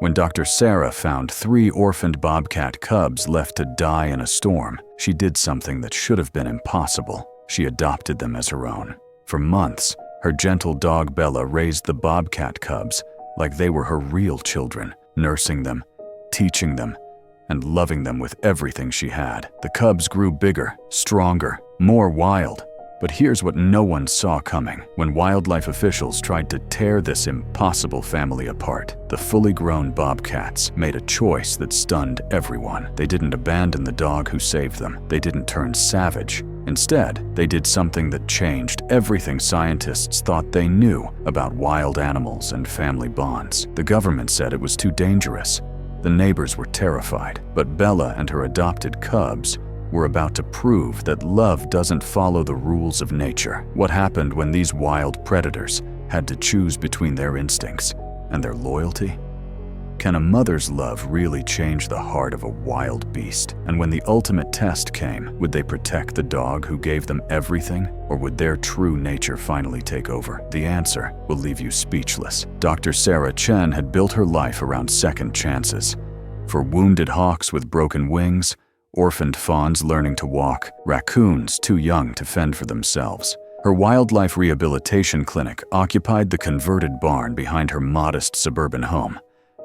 When Dr. Sarah found 3 orphaned bobcat cubs left to die in a storm, she did something that should have been impossible. She adopted them as her own. For months, her gentle dog Bella raised the bobcat cubs like they were her real children, nursing them, teaching them, and loving them with everything she had. The cubs grew bigger, stronger, more wild. But here's what no one saw coming. When wildlife officials tried to tear this impossible family apart, the fully grown bobcats made a choice that stunned everyone. They didn't abandon the dog who saved them. They didn't turn savage. Instead, they did something that changed everything scientists thought they knew about wild animals and family bonds. The government said it was too dangerous. The neighbors were terrified. But Bella and her adopted cubs were about to prove that love doesn't follow the rules of nature. What happened when these wild predators had to choose between their instincts and their loyalty? Can a mother's love really change the heart of a wild beast? And when the ultimate test came, would they protect the dog who gave them everything, or would their true nature finally take over? The answer will leave you speechless. Dr. Sarah Chen had built her life around second chances. For wounded hawks with broken wings, orphaned fawns learning to walk, raccoons too young to fend for themselves. Her wildlife rehabilitation clinic occupied the converted barn behind her modest suburban home,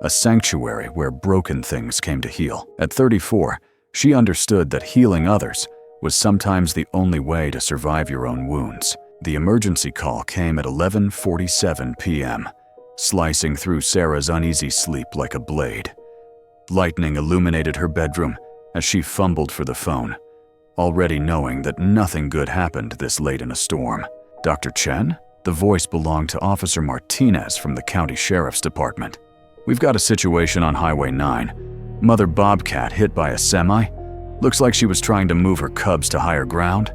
a sanctuary where broken things came to heal. At 34, she understood that healing others was sometimes the only way to survive your own wounds. The emergency call came at 11:47 p.m., slicing through Sarah's uneasy sleep like a blade. Lightning illuminated her bedroom as she fumbled for the phone, already knowing that nothing good happened this late in a storm. Dr. Chen? The voice belonged to Officer Martinez from the County Sheriff's Department. We've got a situation on Highway 9. Mother Bobcat hit by a semi. Looks like she was trying to move her cubs to higher ground.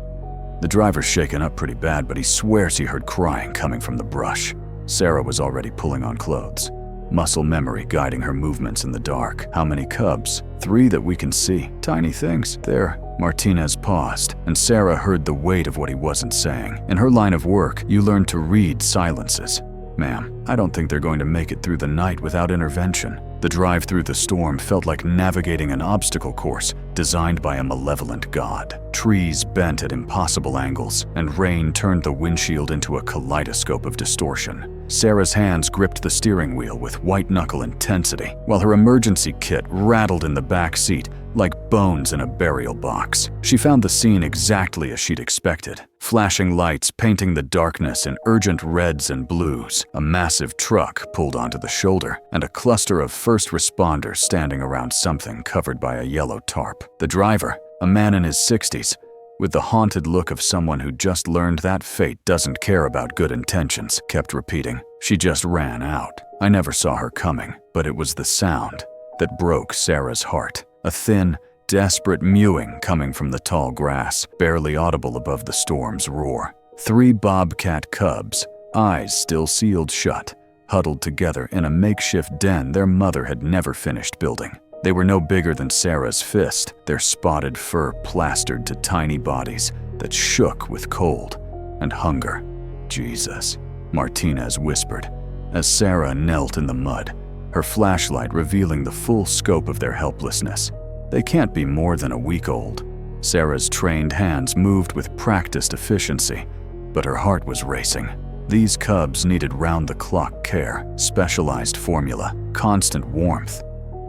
The driver's shaken up pretty bad, but he swears he heard crying coming from the brush. Sarah was already pulling on clothes, muscle memory guiding her movements in the dark. How many cubs? 3 that we can see. Tiny things. There, Martinez paused, and Sarah heard the weight of what he wasn't saying. In her line of work, you learn to read silences. Ma'am, I don't think they're going to make it through the night without intervention. The drive through the storm felt like navigating an obstacle course designed by a malevolent god. Trees bent at impossible angles, and rain turned the windshield into a kaleidoscope of distortion. Sarah's hands gripped the steering wheel with white-knuckle intensity, while her emergency kit rattled in the back seat like bones in a burial box. She found the scene exactly as she'd expected. Flashing lights painting the darkness in urgent reds and blues, a massive truck pulled onto the shoulder, and a cluster of first responders standing around something covered by a yellow tarp. The driver, a man in his 60s, with the haunted look of someone who just learned that fate doesn't care about good intentions, kept repeating, "She just ran out." I never saw her coming, but it was the sound that broke Sarah's heart. A thin, desperate mewing coming from the tall grass, barely audible above the storm's roar. 3 bobcat cubs, eyes still sealed shut, huddled together in a makeshift den their mother had never finished building. They were no bigger than Sarah's fist, their spotted fur plastered to tiny bodies that shook with cold and hunger. "Jesus," Martinez whispered, as Sarah knelt in the mud, her flashlight revealing the full scope of their helplessness. "They can't be more than a week old." Sarah's trained hands moved with practiced efficiency, but her heart was racing. These cubs needed round-the-clock care, specialized formula, constant warmth.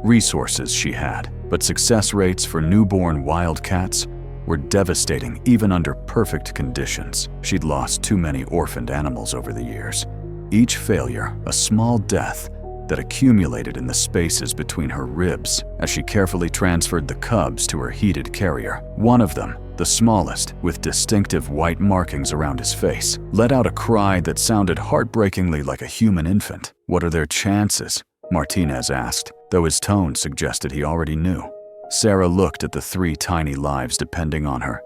Resources she had, but success rates for newborn wildcats were devastating even under perfect conditions. She'd lost too many orphaned animals over the years. Each failure, a small death that accumulated in the spaces between her ribs as she carefully transferred the cubs to her heated carrier. One of them, the smallest, with distinctive white markings around his face, let out a cry that sounded heartbreakingly like a human infant. "What are their chances?" Martinez asked, though his tone suggested he already knew. Sarah looked at the 3 tiny lives depending on her,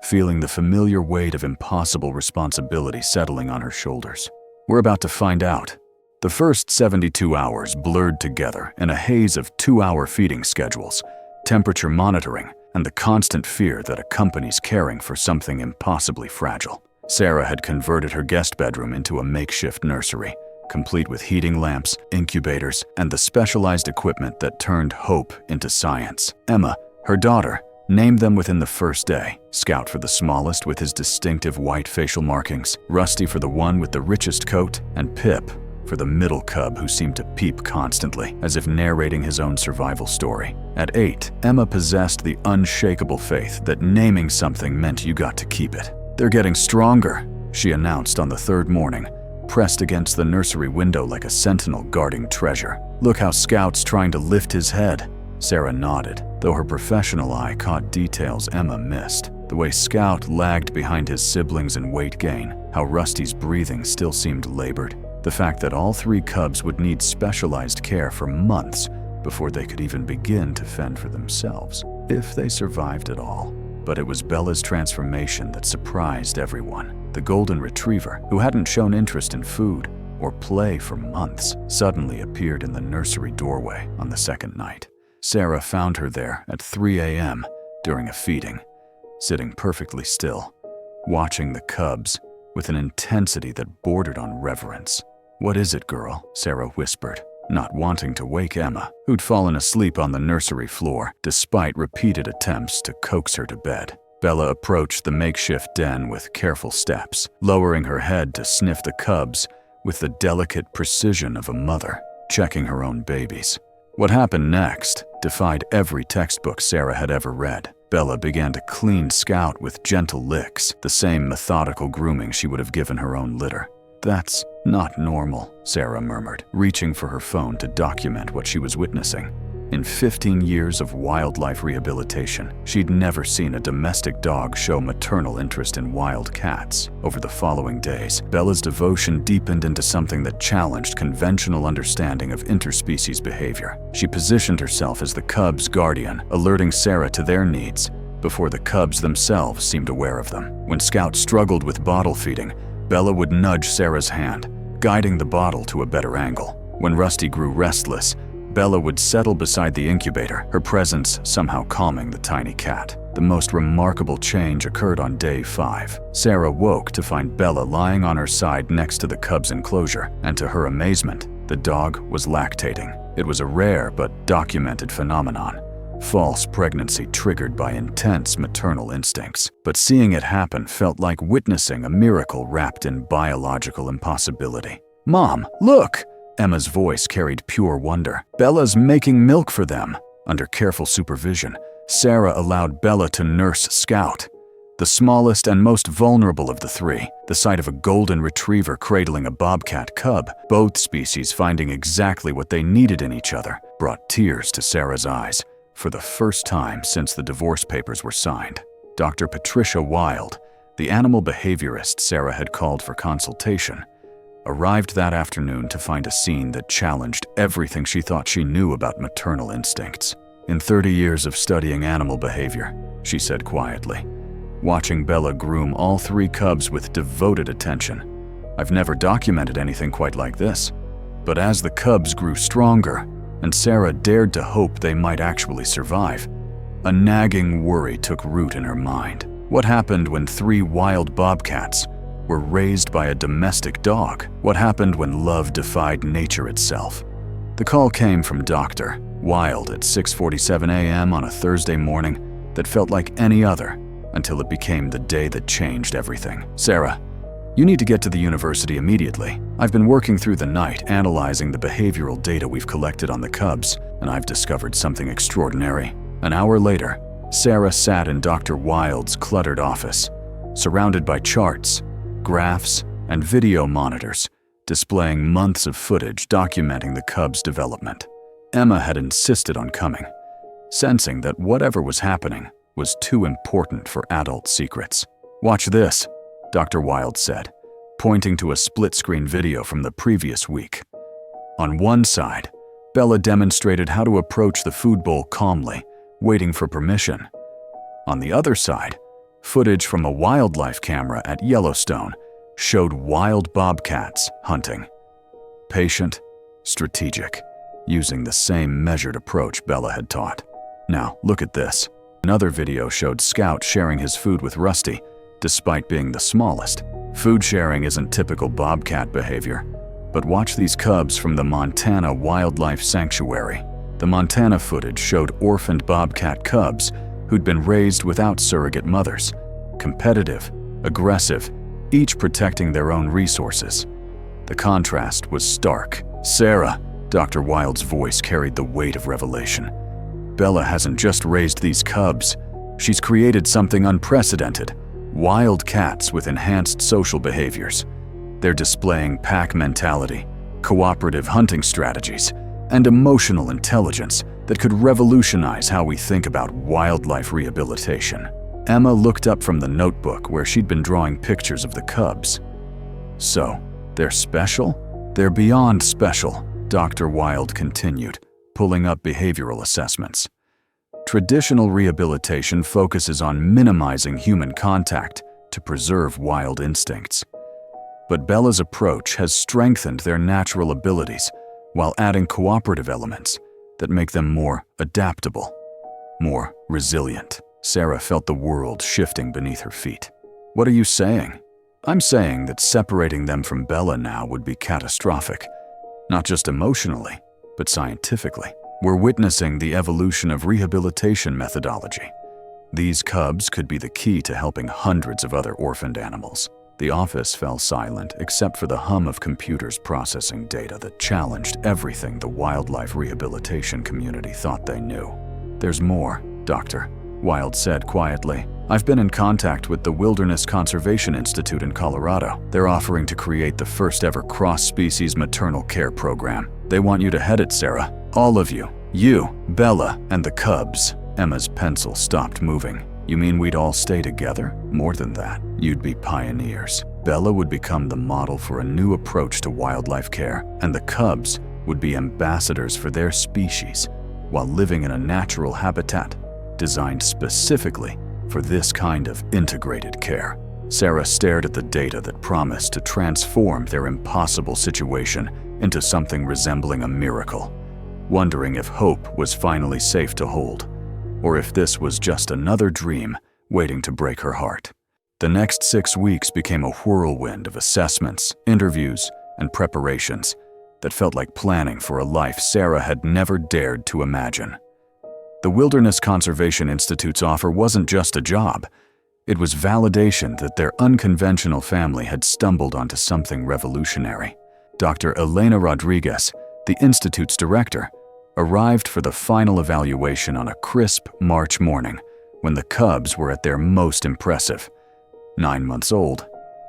feeling the familiar weight of impossible responsibility settling on her shoulders. "We're about to find out." The first 72 hours blurred together in a haze of 2-hour feeding schedules, temperature monitoring, and the constant fear that accompanies caring for something impossibly fragile. Sarah had converted her guest bedroom into a makeshift nursery, complete with heating lamps, incubators, and the specialized equipment that turned hope into science. Emma, her daughter, named them within the first day. Scout for the smallest with his distinctive white facial markings, Rusty for the one with the richest coat, and Pip for the middle cub who seemed to peep constantly, as if narrating his own survival story. At 8, Emma possessed the unshakable faith that naming something meant you got to keep it. "They're getting stronger," she announced on the third morning, pressed against the nursery window like a sentinel guarding treasure. "Look how Scout's trying to lift his head." Sarah nodded, though her professional eye caught details Emma missed. The way Scout lagged behind his siblings in weight gain, how Rusty's breathing still seemed labored, the fact that all 3 cubs would need specialized care for months before they could even begin to fend for themselves, if they survived at all. But it was Bella's transformation that surprised everyone. The golden retriever, who hadn't shown interest in food or play for months, suddenly appeared in the nursery doorway on the second night. Sarah found her there at 3 a.m. during a feeding, sitting perfectly still, watching the cubs with an intensity that bordered on reverence. "What is it, girl?" Sarah whispered, not wanting to wake Emma, who'd fallen asleep on the nursery floor, despite repeated attempts to coax her to bed. Bella approached the makeshift den with careful steps, lowering her head to sniff the cubs with the delicate precision of a mother, checking her own babies. What happened next defied every textbook Sarah had ever read. Bella began to clean Scout with gentle licks, the same methodical grooming she would have given her own litter. "That's not normal," Sarah murmured, reaching for her phone to document what she was witnessing. In 15 years of wildlife rehabilitation, she'd never seen a domestic dog show maternal interest in wild cats. Over the following days, Bella's devotion deepened into something that challenged conventional understanding of interspecies behavior. She positioned herself as the cubs' guardian, alerting Sarah to their needs before the cubs themselves seemed aware of them. When Scout struggled with bottle feeding, Bella would nudge Sarah's hand, guiding the bottle to a better angle. When Rusty grew restless, Bella would settle beside the incubator, her presence somehow calming the tiny cat. The most remarkable change occurred on day 5. Sarah woke to find Bella lying on her side next to the cub's enclosure, and to her amazement, the dog was lactating. It was a rare but documented phenomenon. False pregnancy triggered by intense maternal instincts. But seeing it happen felt like witnessing a miracle wrapped in biological impossibility. "Mom, look!" Emma's voice carried pure wonder. "Bella's making milk for them." Under careful supervision, Sarah allowed Bella to nurse Scout, the smallest and most vulnerable of the 3. The sight of a golden retriever cradling a bobcat cub, both species finding exactly what they needed in each other, brought tears to Sarah's eyes. For the first time since the divorce papers were signed, Dr. Patricia Wild, the animal behaviorist Sarah had called for consultation, arrived that afternoon to find a scene that challenged everything she thought she knew about maternal instincts. "In 30 years of studying animal behavior," she said quietly, watching Bella groom all 3 cubs with devoted attention, "I've never documented anything quite like this." But as the cubs grew stronger, and Sarah dared to hope they might actually survive, a nagging worry took root in her mind. What happened when 3 wild bobcats were raised by a domestic dog? What happened when love defied nature itself? The call came from Dr. Wild at 6:47 a.m. on a Thursday morning that felt like any other until it became the day that changed everything. "Sarah, you need to get to the university immediately. I've been working through the night analyzing the behavioral data we've collected on the cubs, and I've discovered something extraordinary." An hour later, Sarah sat in Dr. Wild's cluttered office, surrounded by charts, graphs, and video monitors displaying months of footage documenting the cubs' development. Emma had insisted on coming, sensing that whatever was happening was too important for adult secrets. "Watch this," Dr. Wild said, pointing to a split-screen video from the previous week. On one side, Bella demonstrated how to approach the food bowl calmly, waiting for permission. On the other side, footage from a wildlife camera at Yellowstone showed wild bobcats hunting. Patient, strategic, using the same measured approach Bella had taught. "Now, look at this." Another video showed Scout sharing his food with Rusty, despite being the smallest. Food sharing isn't typical bobcat behavior, But watch these cubs from the Montana Wildlife Sanctuary. The Montana footage showed orphaned bobcat cubs who'd been raised without surrogate mothers. Competitive, aggressive, each protecting their own resources. The contrast was stark. "Sarah," Dr. Wild's voice carried the weight of revelation. "Bella hasn't just raised these cubs. She's created something unprecedented. Wild cats with enhanced social behaviors. They're displaying pack mentality, cooperative hunting strategies, and emotional intelligence that could revolutionize how we think about wildlife rehabilitation." Emma looked up from the notebook where she'd been drawing pictures of the cubs. "So, they're special?" "They're beyond special," Dr. Wild continued, pulling up behavioral assessments. "Traditional rehabilitation focuses on minimizing human contact to preserve wild instincts. But Bella's approach has strengthened their natural abilities while adding cooperative elements that make them more adaptable, more resilient." Sarah felt the world shifting beneath her feet. "What are you saying?" "I'm saying that separating them from Bella now would be catastrophic, not just emotionally, but scientifically. We're witnessing the evolution of rehabilitation methodology. These cubs could be the key to helping hundreds of other orphaned animals." The office fell silent except for the hum of computers processing data that challenged everything the wildlife rehabilitation community thought they knew. "There's more, Doctor," Wild said quietly. "I've been in contact with the Wilderness Conservation Institute in Colorado. They're offering to create the first ever cross-species maternal care program. They want you to head it, Sarah. All of you. You, Bella, and the cubs." Emma's pencil stopped moving. "You mean we'd all stay together? More than that, you'd be pioneers. Bella would become the model for a new approach to wildlife care, and the cubs would be ambassadors for their species while living in a natural habitat designed specifically for this kind of integrated care." Sarah stared at the data that promised to transform their impossible situation into something resembling a miracle, wondering if hope was finally safe to hold, or if this was just another dream waiting to break her heart. The next 6 weeks became a whirlwind of assessments, interviews, and preparations that felt like planning for a life Sarah had never dared to imagine. The Wilderness Conservation Institute's offer wasn't just a job. It was validation that their unconventional family had stumbled onto something revolutionary. Dr. Elena Rodriguez, the Institute's director, arrived for the final evaluation on a crisp March morning when the cubs were at their most impressive. 9 months old,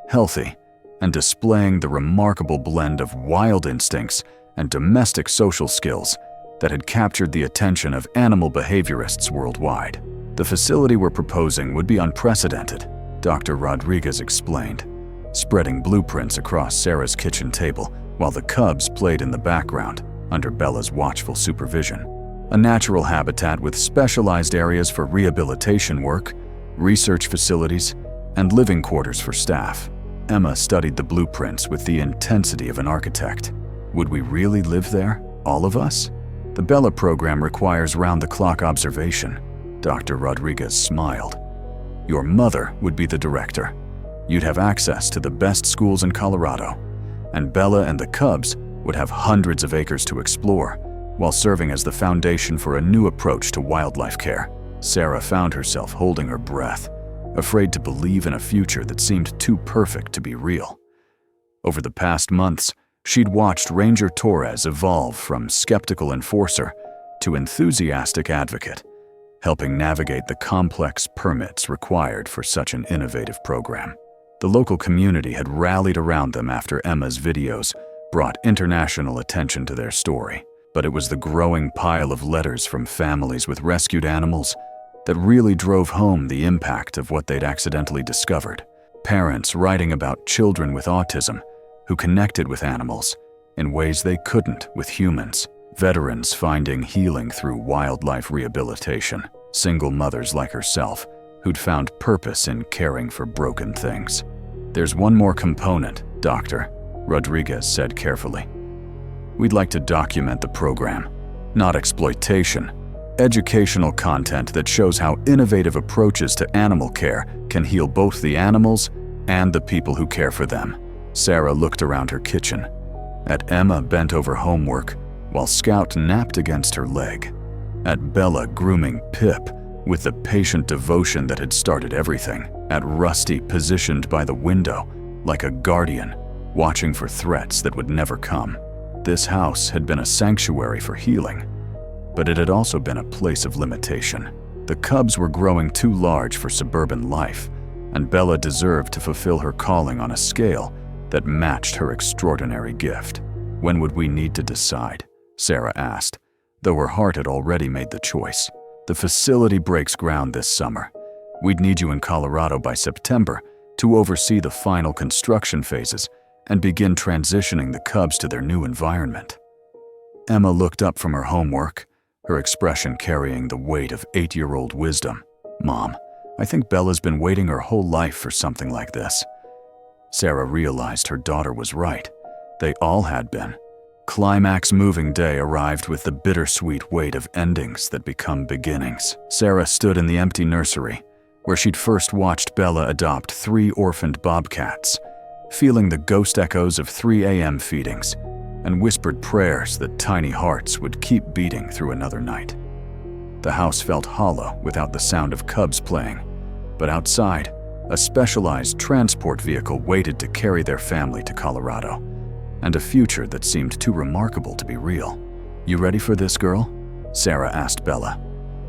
healthy, and displaying the remarkable blend of wild instincts and domestic social skills that had captured the attention of animal behaviorists worldwide. "The facility we're proposing would be unprecedented," Dr. Rodriguez explained, spreading blueprints across Sarah's kitchen table while the cubs played in the background under Bella's watchful supervision. "A natural habitat with specialized areas for rehabilitation work, research facilities, and living quarters for staff." Emma studied the blueprints with the intensity of an architect. "Would we really live there, all of us?" "The Bella program requires round-the-clock observation," Dr. Rodriguez smiled. "Your mother would be the director. You'd have access to the best schools in Colorado, and Bella and the cubs would have hundreds of acres to explore, while serving as the foundation for a new approach to wildlife care." Sarah found herself holding her breath, afraid to believe in a future that seemed too perfect to be real. Over the past months, she'd watched Ranger Torres evolve from skeptical enforcer to enthusiastic advocate, helping navigate the complex permits required for such an innovative program. The local community had rallied around them after Emma's videos brought international attention to their story, but it was the growing pile of letters from families with rescued animals that really drove home the impact of what they'd accidentally discovered. Parents writing about children with autism who connected with animals in ways they couldn't with humans. Veterans finding healing through wildlife rehabilitation. Single mothers like herself who'd found purpose in caring for broken things. "There's one more component, Doctor," Rodriguez said carefully. "We'd like to document the program, not exploitation. Educational content that shows how innovative approaches to animal care can heal both the animals and the people who care for them." Sarah looked around her kitchen. At Emma bent over homework while Scout napped against her leg. At Bella grooming Pip with the patient devotion that had started everything. At Rusty positioned by the window like a guardian, watching for threats that would never come. This house had been a sanctuary for healing, but it had also been a place of limitation. The cubs were growing too large for suburban life, and Bella deserved to fulfill her calling on a scale that matched her extraordinary gift. When would we need to decide? Sarah asked, though her heart had already made the choice. The facility breaks ground this summer. We'd need you in Colorado by September to oversee the final construction phases and begin transitioning the cubs to their new environment. Emma looked up from her homework, her expression carrying the weight of 8-year-old wisdom. Mom, I think Bella's been waiting her whole life for something like this. Sarah realized her daughter was right. They all had been. Climax moving day arrived with the bittersweet weight of endings that become beginnings. Sarah stood in the empty nursery, where she'd first watched Bella adopt 3 orphaned bobcats, feeling the ghost echoes of 3 a.m. feedings, and whispered prayers that tiny hearts would keep beating through another night. The house felt hollow without the sound of cubs playing, but outside, a specialized transport vehicle waited to carry their family to Colorado, and a future that seemed too remarkable to be real. You ready for this, girl? Sarah asked Bella,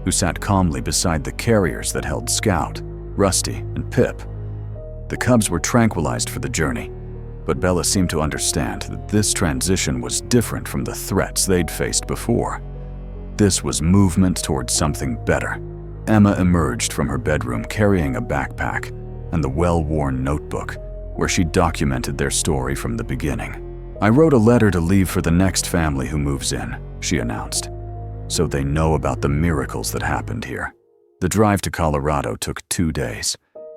who sat calmly beside the carriers that held Scout, Rusty, and Pip. The cubs were tranquilized for the journey, but Bella seemed to understand that this transition was different from the threats they'd faced before. This was movement towards something better. Emma emerged from her bedroom carrying a backpack and the well-worn notebook where she documented their story from the beginning. I wrote a letter to leave for the next family who moves in, she announced, so they know about the miracles that happened here. The drive to Colorado took 2 days,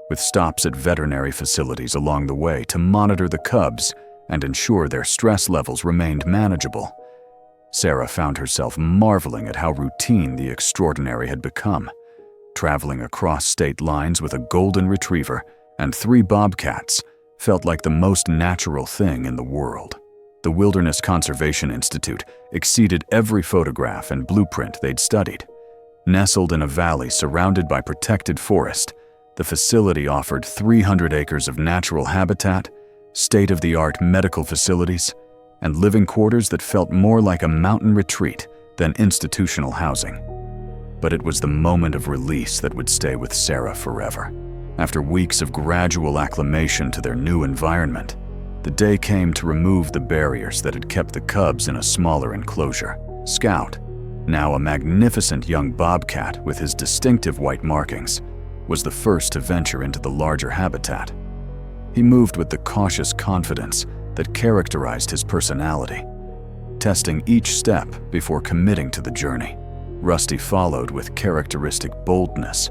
with stops at veterinary facilities along the way to monitor the cubs and ensure their stress levels remained manageable. Sarah found herself marveling at how routine the extraordinary had become. Traveling across state lines with a golden retriever and 3 bobcats felt like the most natural thing in the world. The Wilderness Conservation Institute exceeded every photograph and blueprint they'd studied. Nestled in a valley surrounded by protected forest, the facility offered 300 acres of natural habitat, state-of-the-art medical facilities, and living quarters that felt more like a mountain retreat than institutional housing. But it was the moment of release that would stay with Sarah forever. After weeks of gradual acclimation to their new environment, the day came to remove the barriers that had kept the cubs in a smaller enclosure. Scout, now a magnificent young bobcat with his distinctive white markings, was the first to venture into the larger habitat. He moved with the cautious confidence that characterized his personality, testing each step before committing to the journey. Rusty followed with characteristic boldness,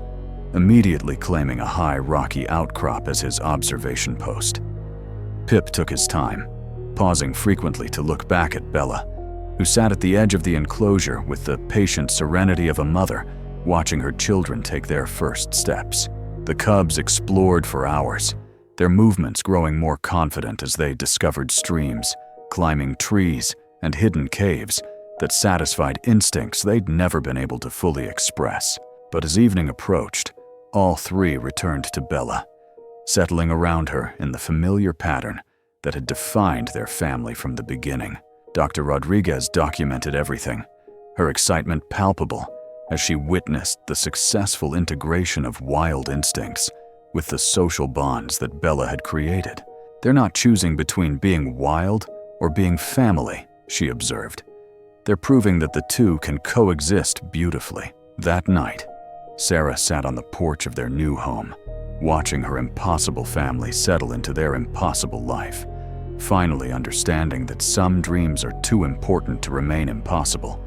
immediately claiming a high rocky outcrop as his observation post. Pip took his time, pausing frequently to look back at Bella, who sat at the edge of the enclosure with the patient serenity of a mother watching her children take their first steps. The cubs explored for hours, their movements growing more confident as they discovered streams, climbing trees, and hidden caves that satisfied instincts they'd never been able to fully express. But as evening approached, all 3 returned to Bella, settling around her in the familiar pattern that had defined their family from the beginning. Dr. Rodriguez documented everything, her excitement palpable as she witnessed the successful integration of wild instincts with the social bonds that Bella had created. They're not choosing between being wild or being family, she observed. They're proving that the two can coexist beautifully. That night, Sarah sat on the porch of their new home, watching her impossible family settle into their impossible life, finally understanding that some dreams are too important to remain impossible,